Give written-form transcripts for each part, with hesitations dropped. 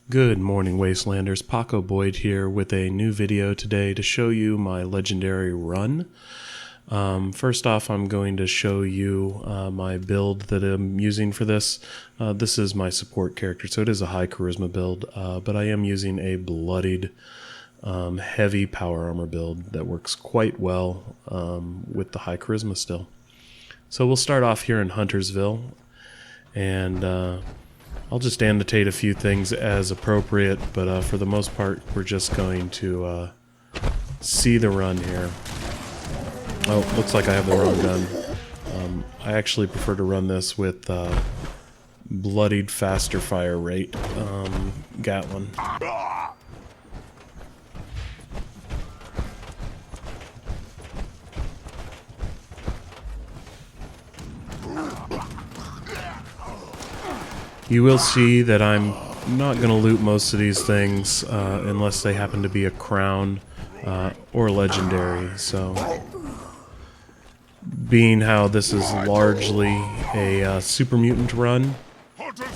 Good morning, Wastelanders. Paco Boyd here with a new video today to show you my legendary run. First off, I'm going to show you my build that I'm using for this. This is my support character, so it is a high charisma build, but I am using a bloodied, heavy power armor build that works quite well with the high charisma still. So we'll start off here in Huntersville, and I'll just annotate a few things as appropriate, but for the most part, we're just going to see the run here. Oh, looks like I have the wrong gun. I actually prefer to run this with bloodied faster fire rate Gatling. You will see that I'm not going to loot most of these things unless they happen to be a crown or legendary. So, being how this is largely a super mutant run,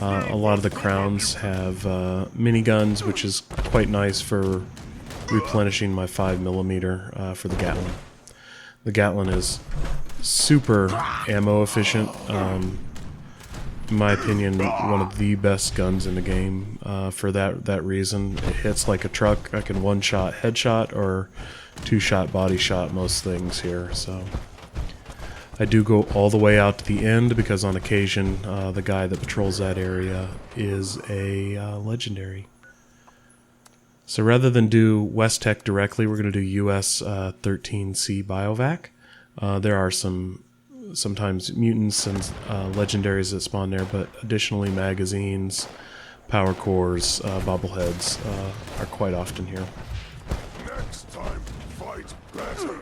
a lot of the crowns have miniguns, which is quite nice for replenishing my 5mm for the Gatling. The Gatling is super ammo efficient. In my opinion, one of the best guns in the game for that reason. It hits like a truck. I can one-shot headshot or two-shot body shot most things here. So I do go all the way out to the end because on occasion the guy that patrols that area is a legendary. So rather than do West Tech directly, we're going to do US 13C Biovac. There are sometimes mutants and legendaries that spawn there, but additionally magazines, power cores, bobbleheads are quite often here. Next time, fight better.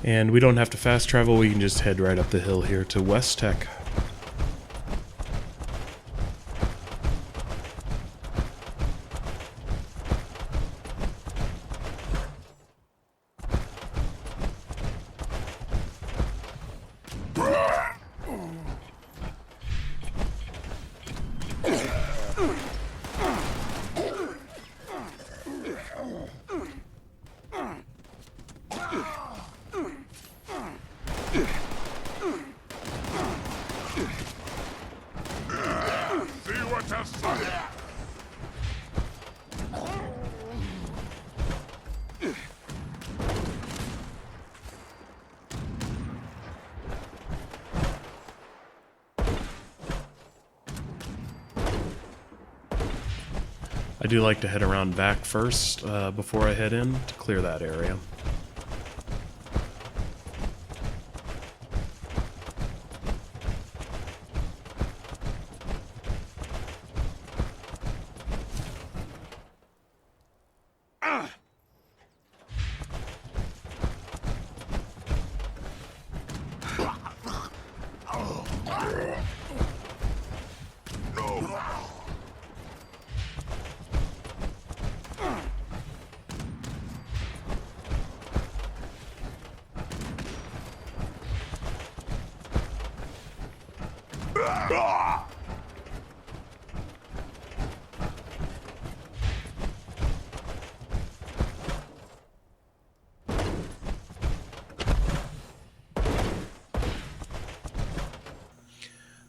And we don't have to fast travel, we can just head right up the hill here to West Tech. I do like to head around back first before I head in to clear that area.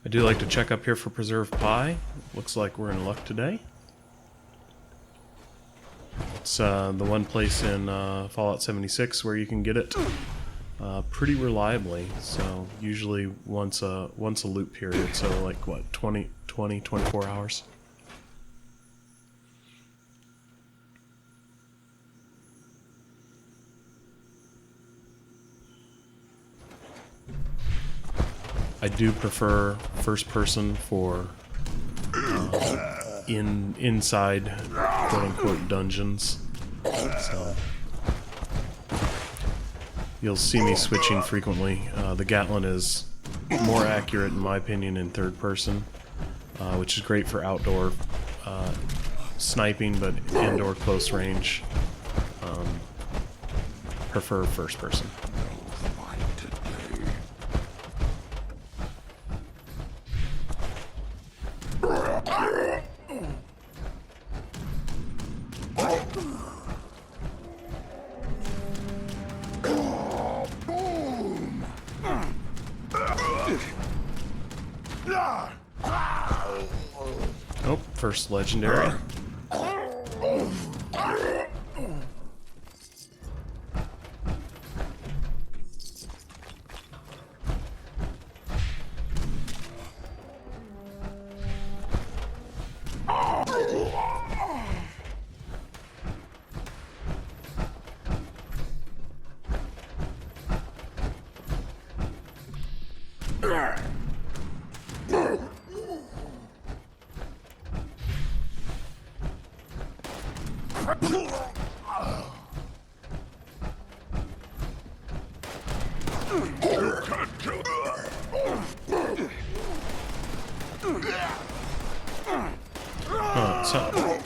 I do like to check up here for preserved pie. Looks like we're in luck today. It's the one place in Fallout 76 where you can get it pretty reliably. So usually once a loop period, so like what, 24 hours. I do prefer first person for inside quote-unquote dungeons. So you'll see me switching frequently. The Gatling is more accurate, in my opinion, in third person, which is great for outdoor sniping, but indoor close range, prefer first person. Oh, first legendary.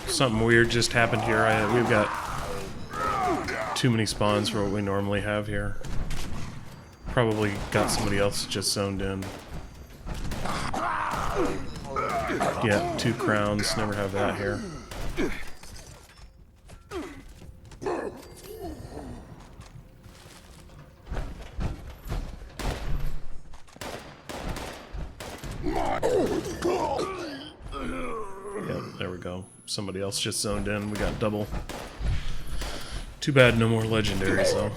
Something weird just happened here. We've got too many spawns for what we normally have here. Probably got somebody else just zoned in. Yeah, 2 crowns. Never have that here. Yep, there we go. Somebody else just zoned in. We got double. Too bad no more legendaries though.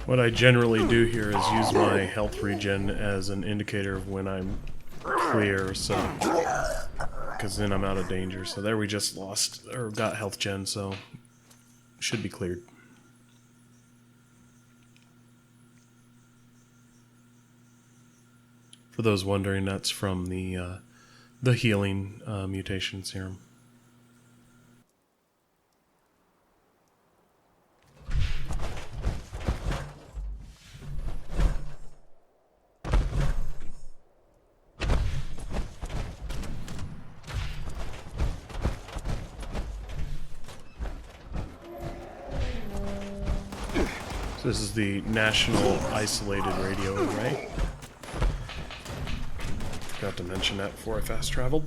What I generally do here is use my health regen as an indicator of when I'm clear, so because then I'm out of danger. So there we just lost, or got health gen, so should be cleared. For those wondering, that's from the healing mutation serum. So this is the National Isolated Radio Array. Forgot to mention that before I fast traveled.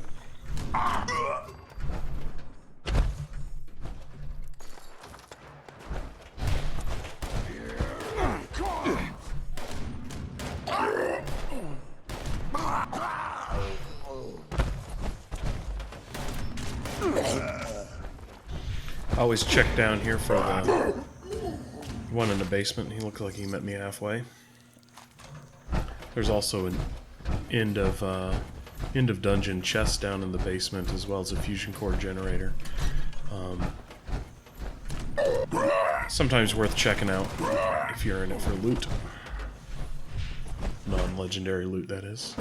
Always check down here for the one in the basement. He looked like he met me halfway. There's also an end of dungeon chest down in the basement, as well as a fusion core generator. Sometimes worth checking out if you're in it for loot. Non-legendary loot, that is.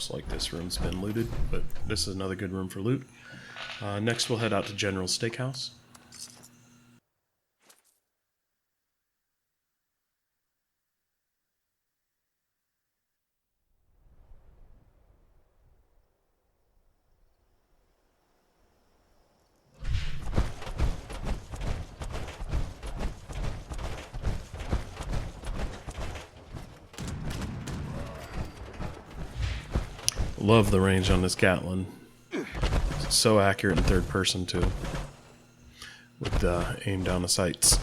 Looks like this room's been looted, but this is another good room for loot. Next we'll head out to General's Steakhouse. Love the range on this Gatling. It's so accurate in third person too, with aim down the sights.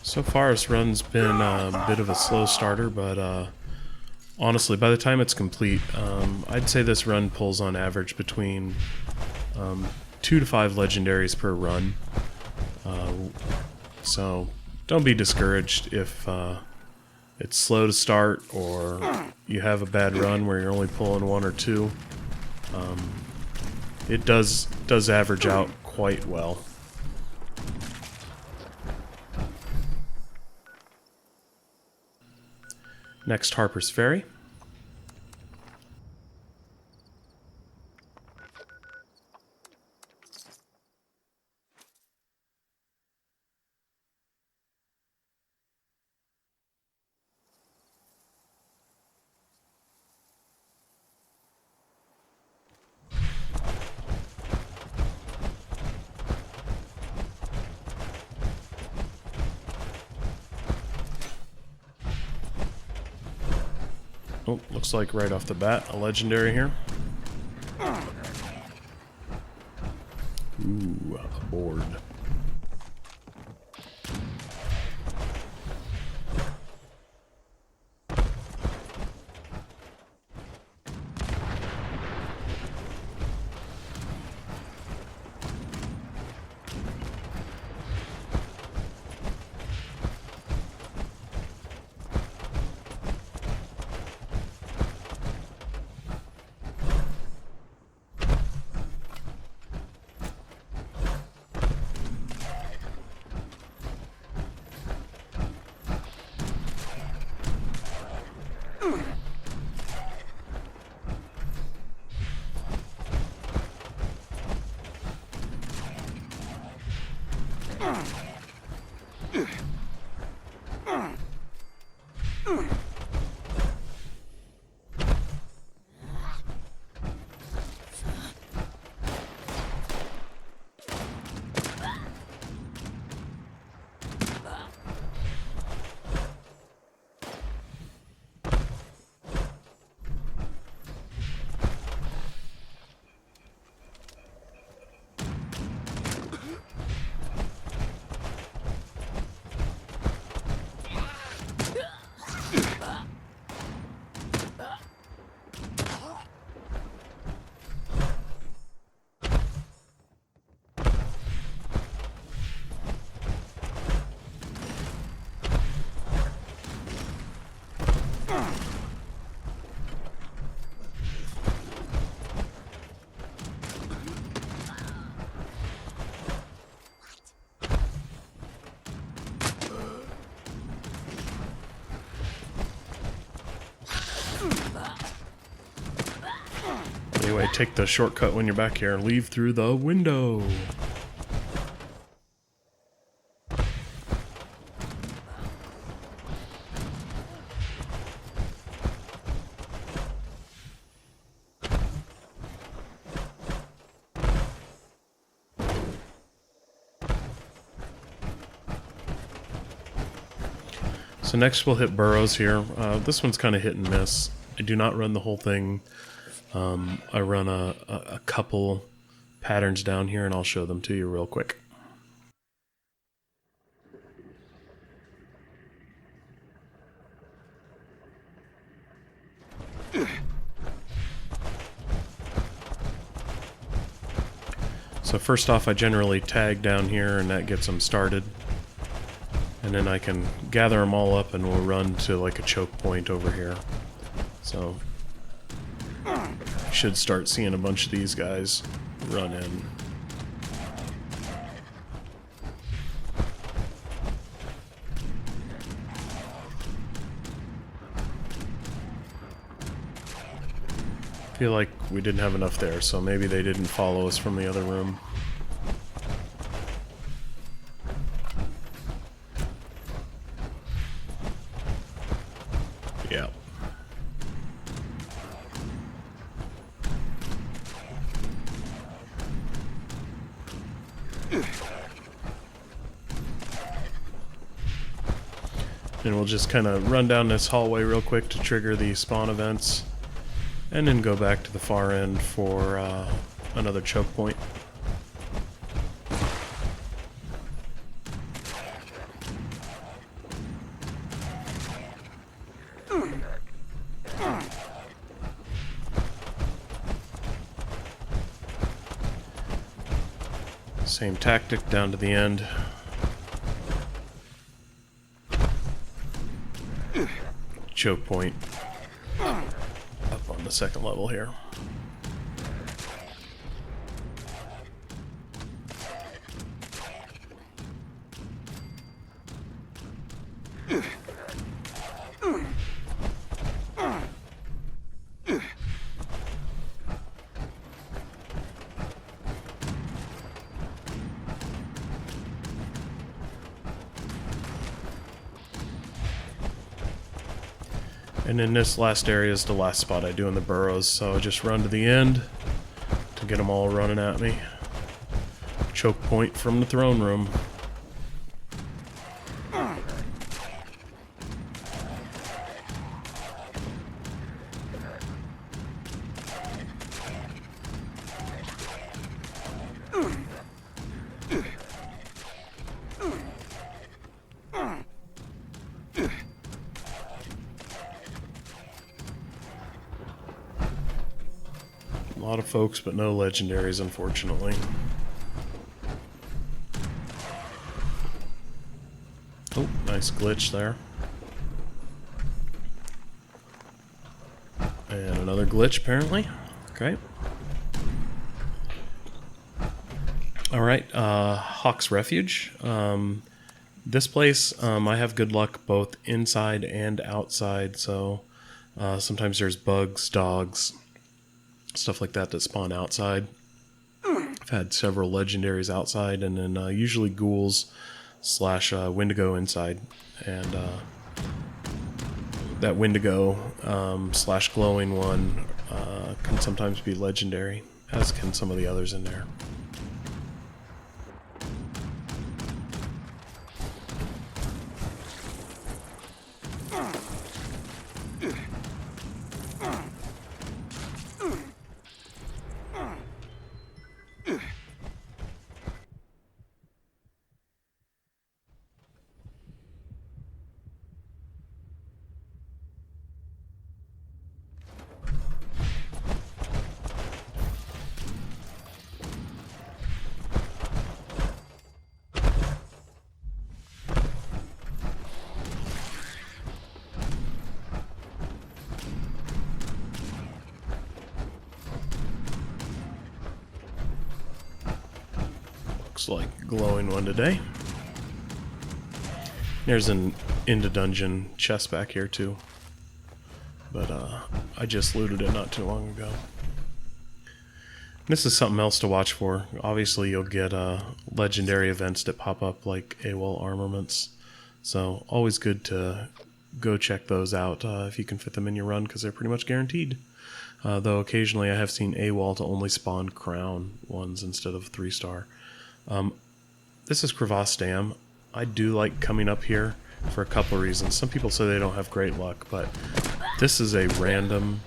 So far, this run's been a bit of a slow starter, but honestly, by the time it's complete, I'd say this run pulls on average between 2 to 5 legendaries per run. So don't be discouraged if it's slow to start or you have a bad run where you're only pulling 1 or 2. It does average out quite well. Next, Harper's Ferry. Oh, looks like right off the bat, a legendary here. Ooh, a board. Anyway, take the shortcut when you're back here and leave through the window. So next we'll hit burrows here. This one's kind of hit and miss. I do not run the whole thing. I run a couple patterns down here, and I'll show them to you real quick. So first off, I generally tag down here and that gets them started. And then I can gather them all up and we'll run to like a choke point over here. So you should start seeing a bunch of these guys run in. I feel like we didn't have enough there, so maybe they didn't follow us from the other room. Yeah. And we'll just kind of run down this hallway real quick to trigger the spawn events. And then go back to the far end for another choke point. Same tactic down to the end. Choke point. Up on the second level here. And then this last area is the last spot I do in the burrows, so I just run to the end to get them all running at me. Choke point from the throne room. A lot of folks, but no legendaries, unfortunately. Oh, nice glitch there. And another glitch, apparently. Okay. Alright, Hawk's Refuge. This place, I have good luck both inside and outside, so sometimes there's bugs, dogs, stuff like that spawn outside. I've had several legendaries outside, and then usually ghouls / Wendigo inside. And that Wendigo / glowing one can sometimes be legendary, as can some of the others in there. Looks like glowing one today. There's an into dungeon chest back here too, but I just looted it not too long ago. This is something else to watch for. Obviously you'll get legendary events that pop up like AWOL armaments, so always good to go check those out if you can fit them in your run, because they're pretty much guaranteed. Though occasionally I have seen AWOL to only spawn crown ones instead of 3-star. This is Crevasse Dam. I do like coming up here for a couple of reasons. Some people say they don't have great luck, but this is a random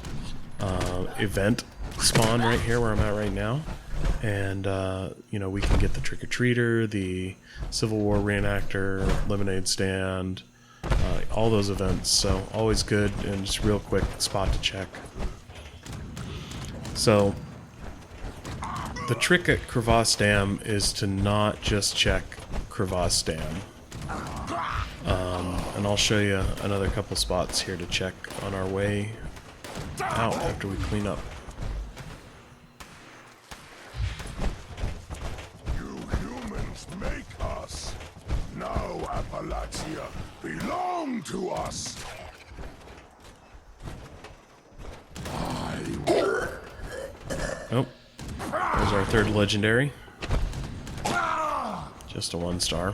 event spawn right here where I'm at right now. And, you know, we can get the trick-or-treater, the Civil War reenactor, lemonade stand, all those events. So always good, and just real quick spot to check. So The trick at Crevasse Dam is to not just check Crevasse Dam. And I'll show you another couple spots here to check on our way out after we clean up. You humans make us. Now Appalachia belong to us. Oh, there's our third legendary. Just a 1-star.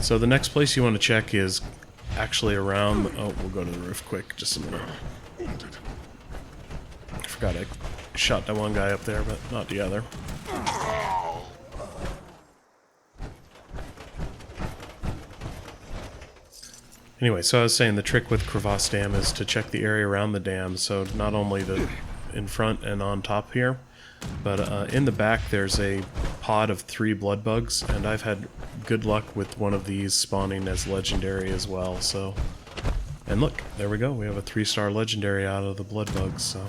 So the next place you want to check is actually around... Oh, we'll go to the roof quick, just a minute. I forgot I shot that one guy up there, but not the other. Anyway, so I was saying the trick with Crevasse Dam is to check the area around the dam, so not only the in front and on top here, but in the back there's a pod of 3 blood bugs, and I've had good luck with one of these spawning as legendary as well, so... And look, there we go, we have a 3-star legendary out of the blood bugs, so...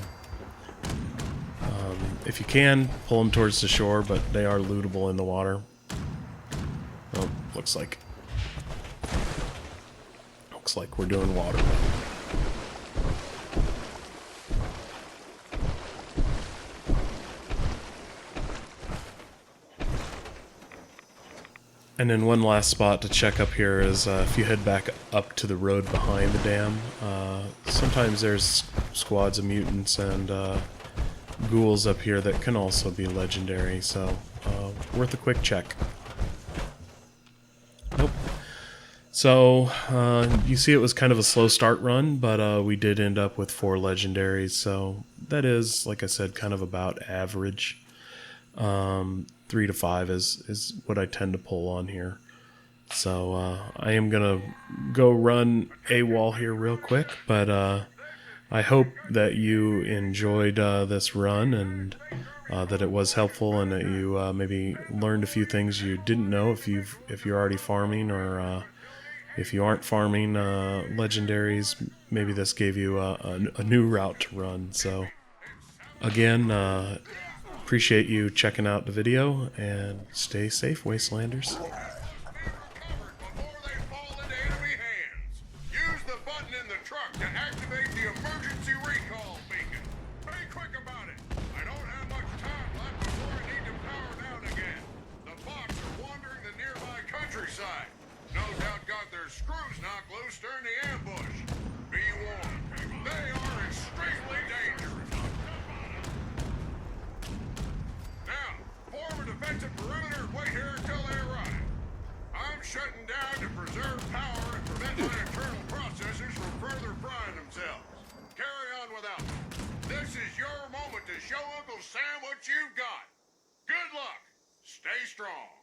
if you can, pull them towards the shore, but they are lootable in the water. Oh, looks like we're doing water. And then one last spot to check up here is if you head back up to the road behind the dam, sometimes there's squads of mutants and ghouls up here that can also be legendary, so worth a quick check. Nope. So, you see it was kind of a slow start run, but we did end up with 4 legendaries, so that is, like I said, kind of about average. 3 to 5 is what I tend to pull on here. So, I am gonna go run AWOL here real quick, but I hope that you enjoyed this run and that it was helpful and that you maybe learned a few things you didn't know if you're already farming, or if you aren't farming legendaries, maybe this gave you a new route to run. So again, appreciate you checking out the video, and stay safe, Wastelanders. Use the button in the truck to activate the emergency recall beacon. Be quick about it. I don't have much time left before I need to power down again. The bots are wandering the nearby countryside. No doubt got their screws knocked loose during the ambush. Be warned, they are extremely dangerous. Now, form a defensive perimeter and wait here until they arrive. I'm shutting down to preserve power and prevent my internal processors from further frying themselves. Carry on without me. This is your moment to show Uncle Sam what you've got. Good luck. Stay strong.